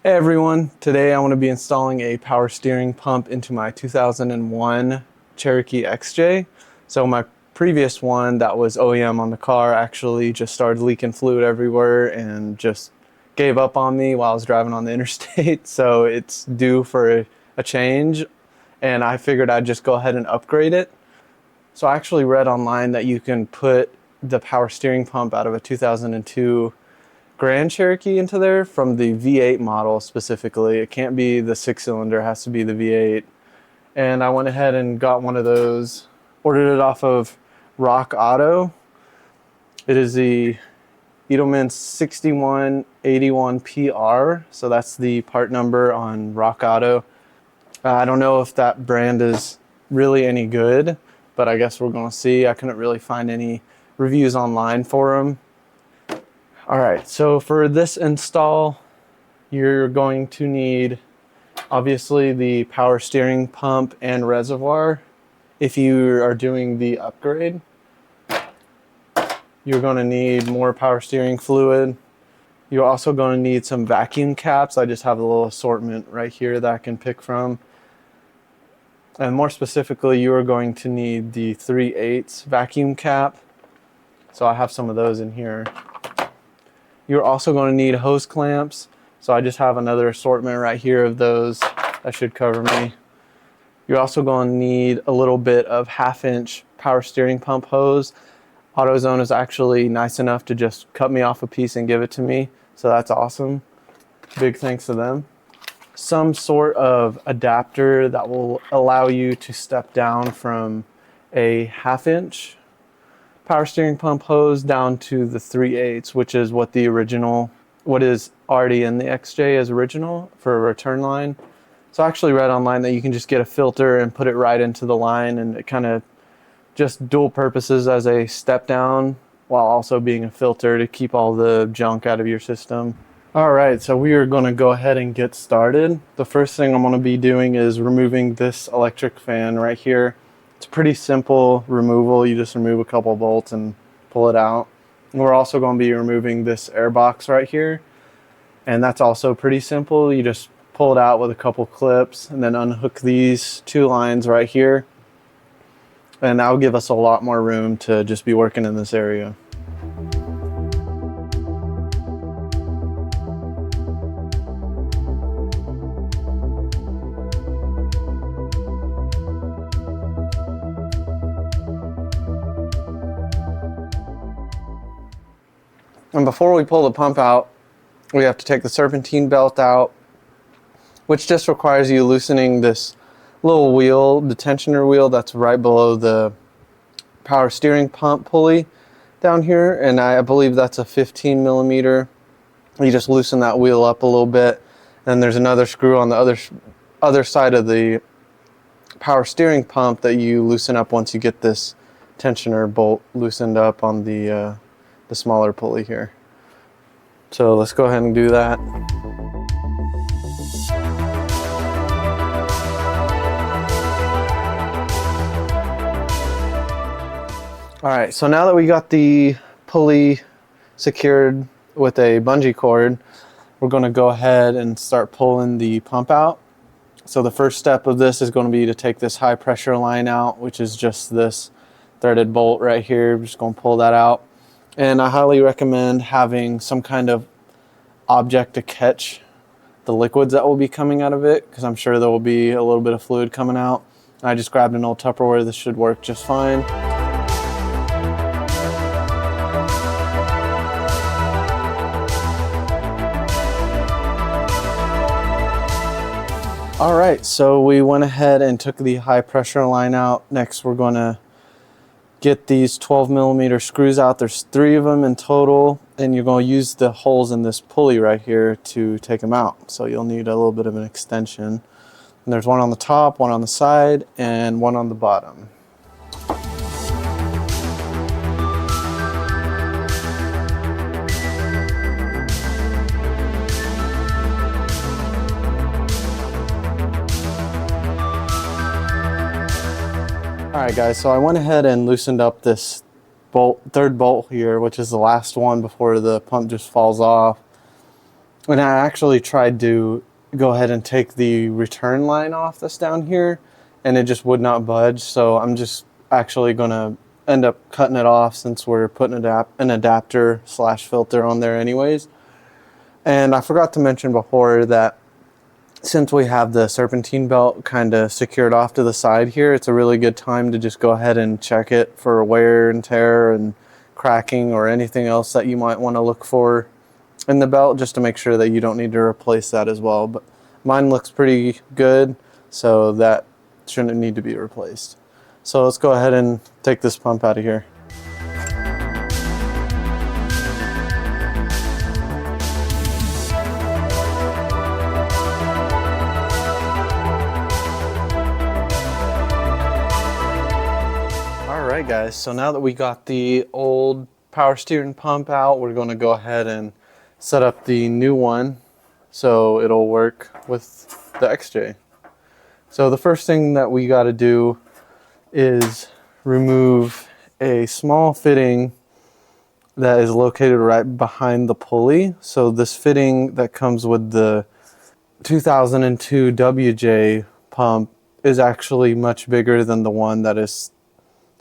Hey everyone, today I want to be installing a power steering pump into my 2001 Cherokee XJ. So my previous one that was OEM on the car actually just started leaking fluid everywhere and just gave up on me while I was driving on the interstate. So it's due for a change and I figured I'd just go ahead and upgrade it. So I actually read online that you can put the power steering pump out of a 2002 Grand Cherokee into there from the V8 model specifically. It can't be the 6-cylinder, it has to be the V8. And I went ahead and got one of those, ordered it off of RockAuto. It is the Edelmann 6181PR, so that's the part number on RockAuto. I don't know if that brand is really any good, but I guess we're gonna see. I couldn't really find any reviews online for them. All right, so for this install, you're going to need obviously the power steering pump and reservoir. If you are doing the upgrade, you're going to need more power steering fluid. You're also going to need some vacuum caps. I just have a little assortment right here that I can pick from. And more specifically, you are going to need the 3/8 vacuum cap. So I have some of those in here. You're also going to need hose clamps. So I just have another assortment right here of those. That should cover me. You're also going to need a little bit of 1/2-inch power steering pump hose. AutoZone is actually nice enough to just cut me off a piece and give it to me. So that's awesome. Big thanks to them. Some sort of adapter that will allow you to step down from a 1/2-inch power steering pump hose down to the 3/8, which is what is already in the XJ as original for a return line. So I actually read online that you can just get a filter and put it right into the line, and it kind of just dual purposes as a step down while also being a filter to keep all the junk out of your system. All right, so we are going to go ahead and get started. The first thing I'm going to be doing is removing this electric fan right here. It's pretty simple removal. You just remove a couple of bolts and pull it out. And we're also going to be removing this air box right here. And that's also pretty simple. You just pull it out with a couple clips and then unhook these 2 lines right here. And that will give us a lot more room to just be working in this area. And before we pull the pump out, we have to take the serpentine belt out, which just requires you loosening this little wheel, the tensioner wheel that's right below the power steering pump pulley down here. And I believe that's a 15 millimeter. You just loosen that wheel up a little bit. And there's another screw on the other side of the power steering pump that you loosen up once you get this tensioner bolt loosened up on the smaller pulley here. So let's go ahead and do that. All right, so now that we got the pulley secured with a bungee cord, we're going to go ahead and start pulling the pump out. So the first step of this is going to be to take this high pressure line out, which is just this threaded bolt right here. We're just going to pull that out. And I highly recommend having some kind of object to catch the liquids that will be coming out of it, because I'm sure there will be a little bit of fluid coming out. I just grabbed an old Tupperware. This should work just fine. All right, so we went ahead and took the high pressure line out. Next, we're going to get these 12 millimeter screws out. There's 3 of them in total, and you're going to use the holes in this pulley right here to take them out. So you'll need a little bit of an extension. And there's one on the top, one on the side, and one on the bottom. Alright guys, so I went ahead and loosened up this third bolt here, which is the last one before the pump just falls off. And I actually tried to go ahead and take the return line off that's down here, and it just would not budge. So I'm just actually going to end up cutting it off since we're putting an adapter / filter on there anyways. And I forgot to mention before that since we have the serpentine belt kind of secured off to the side here, it's a really good time to just go ahead and check it for wear and tear and cracking or anything else that you might want to look for in the belt, just to make sure that you don't need to replace that as well. But mine looks pretty good, so that shouldn't need to be replaced. So let's go ahead and take this pump out of here. Alright guys, so now that we got the old power steering pump out, we're going to go ahead and set up the new one so it'll work with the XJ. So the first thing that we got to do is remove a small fitting that is located right behind the pulley. So this fitting that comes with the 2002 WJ pump is actually much bigger than the one that is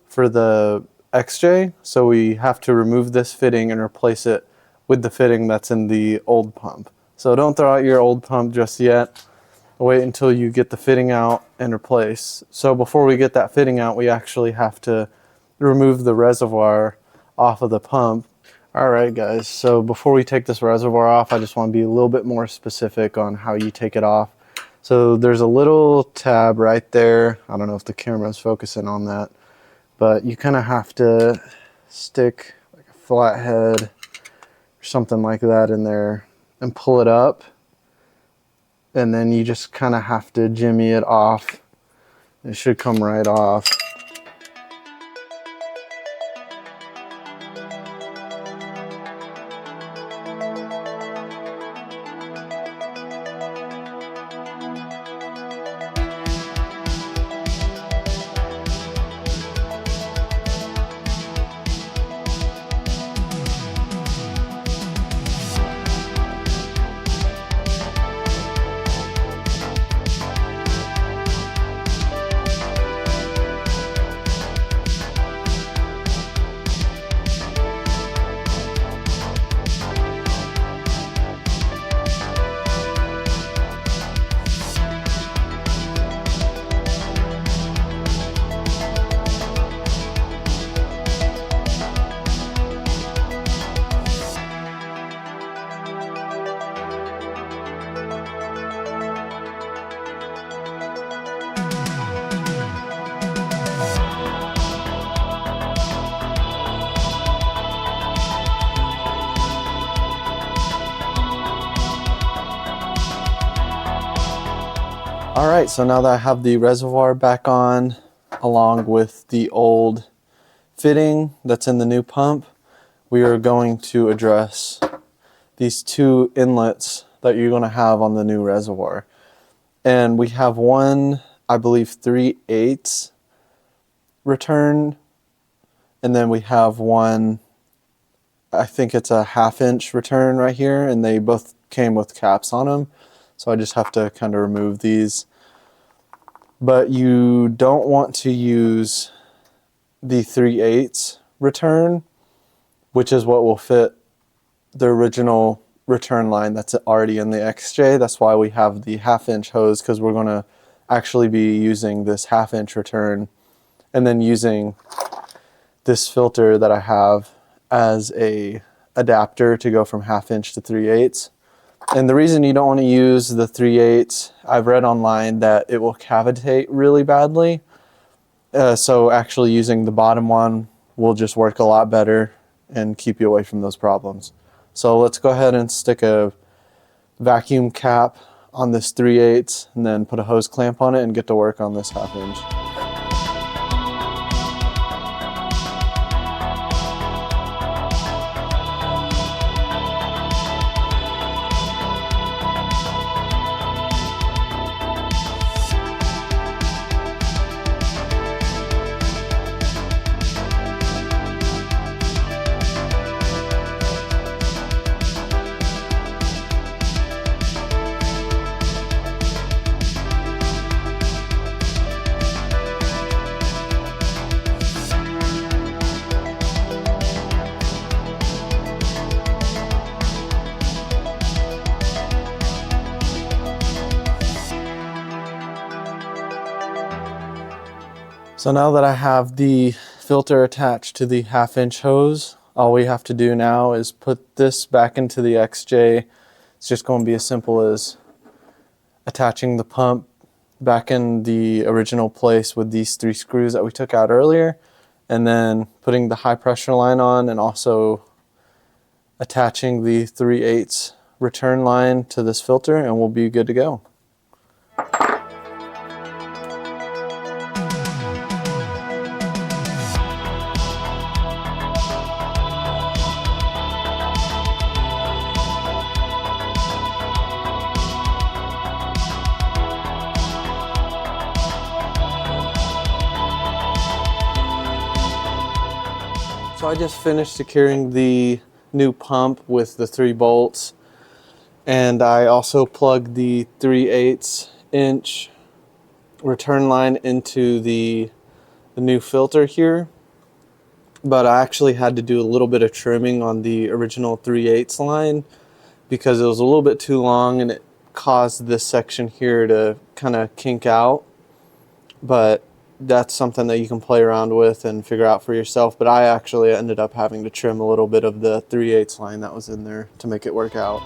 for the XJ, so we have to remove this fitting and replace it with the fitting that's in the old pump. So don't throw out your old pump just yet. Wait until you get the fitting out and replace. So before we get that fitting out, we actually have to remove the reservoir off of the pump. Alright guys, so before we take this reservoir off, I just want to be a little bit more specific on how you take it off. So there's a little tab right there. I don't know if the camera's focusing on that, but you kind of have to stick like a flathead or something like that in there and pull it up. And then you just kind of have to jimmy it off. It should come right off. Alright, so now that I have the reservoir back on, along with the old fitting that's in the new pump, we are going to address these two inlets that you're going to have on the new reservoir. And we have one, I believe 3/8 return, and then we have one, I think it's a 1/2 inch return right here, and they both came with caps on them. So I just have to kind of remove these. But you don't want to use the 3/8 return, which is what will fit the original return line that's already in the XJ. That's why we have the 1/2 inch hose, because we're going to actually be using this 1/2 inch return and then using this filter that I have as a adapter to go from 1/2 inch to 3/8. And the reason you don't want to use the 3/8, I've read online that it will cavitate really badly. So actually using the bottom one will just work a lot better and keep you away from those problems. So let's go ahead and stick a vacuum cap on this 3/8 and then put a hose clamp on it and get to work on this 1/2 inch. So now that I have the filter attached to the 1/2-inch hose, all we have to do now is put this back into the XJ. It's just going to be as simple as attaching the pump back in the original place with these 3 screws that we took out earlier, and then putting the high pressure line on, and also attaching the 3/8 return line to this filter, and we'll be good to go. So I just finished securing the new pump with the 3 bolts, and I also plugged the 3/8 inch return line into the new filter here. But I actually had to do a little bit of trimming on the original 3/8 line because it was a little bit too long and it caused this section here to kind of kink out. But that's something that you can play around with and figure out for yourself. But I actually ended up having to trim a little bit of the 3/8 line that was in there to make it work out.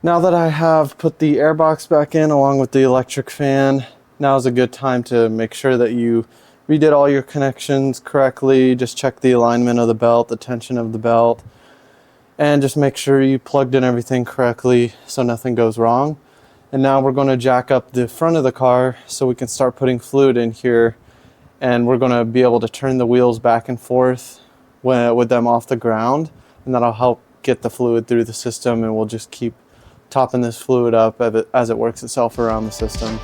Now that I have put the air box back in along with the electric fan, now is a good time to make sure that you redid all your connections correctly. Just check the alignment of the belt, the tension of the belt, and just make sure you plugged in everything correctly so nothing goes wrong. And now we're going to jack up the front of the car so we can start putting fluid in here, and we're going to be able to turn the wheels back and forth with them off the ground, and that'll help get the fluid through the system, and we'll just keep topping this fluid up as it works itself around the system.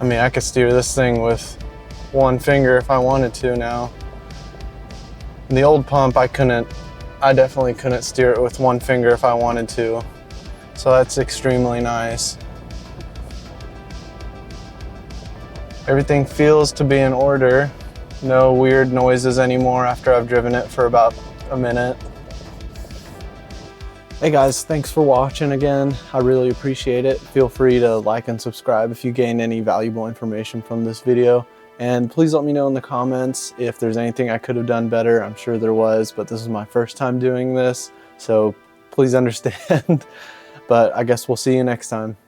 I mean, I could steer this thing with one finger if I wanted to now. In the old pump, I definitely couldn't steer it with one finger if I wanted to. So that's extremely nice. Everything feels to be in order. No weird noises anymore after I've driven it for about a minute. Hey guys, thanks for watching again. I really appreciate it. Feel free to like and subscribe if you gained any valuable information from this video. And please let me know in the comments if there's anything I could have done better. I'm sure there was, but this is my first time doing this, so please understand. But I guess we'll see you next time.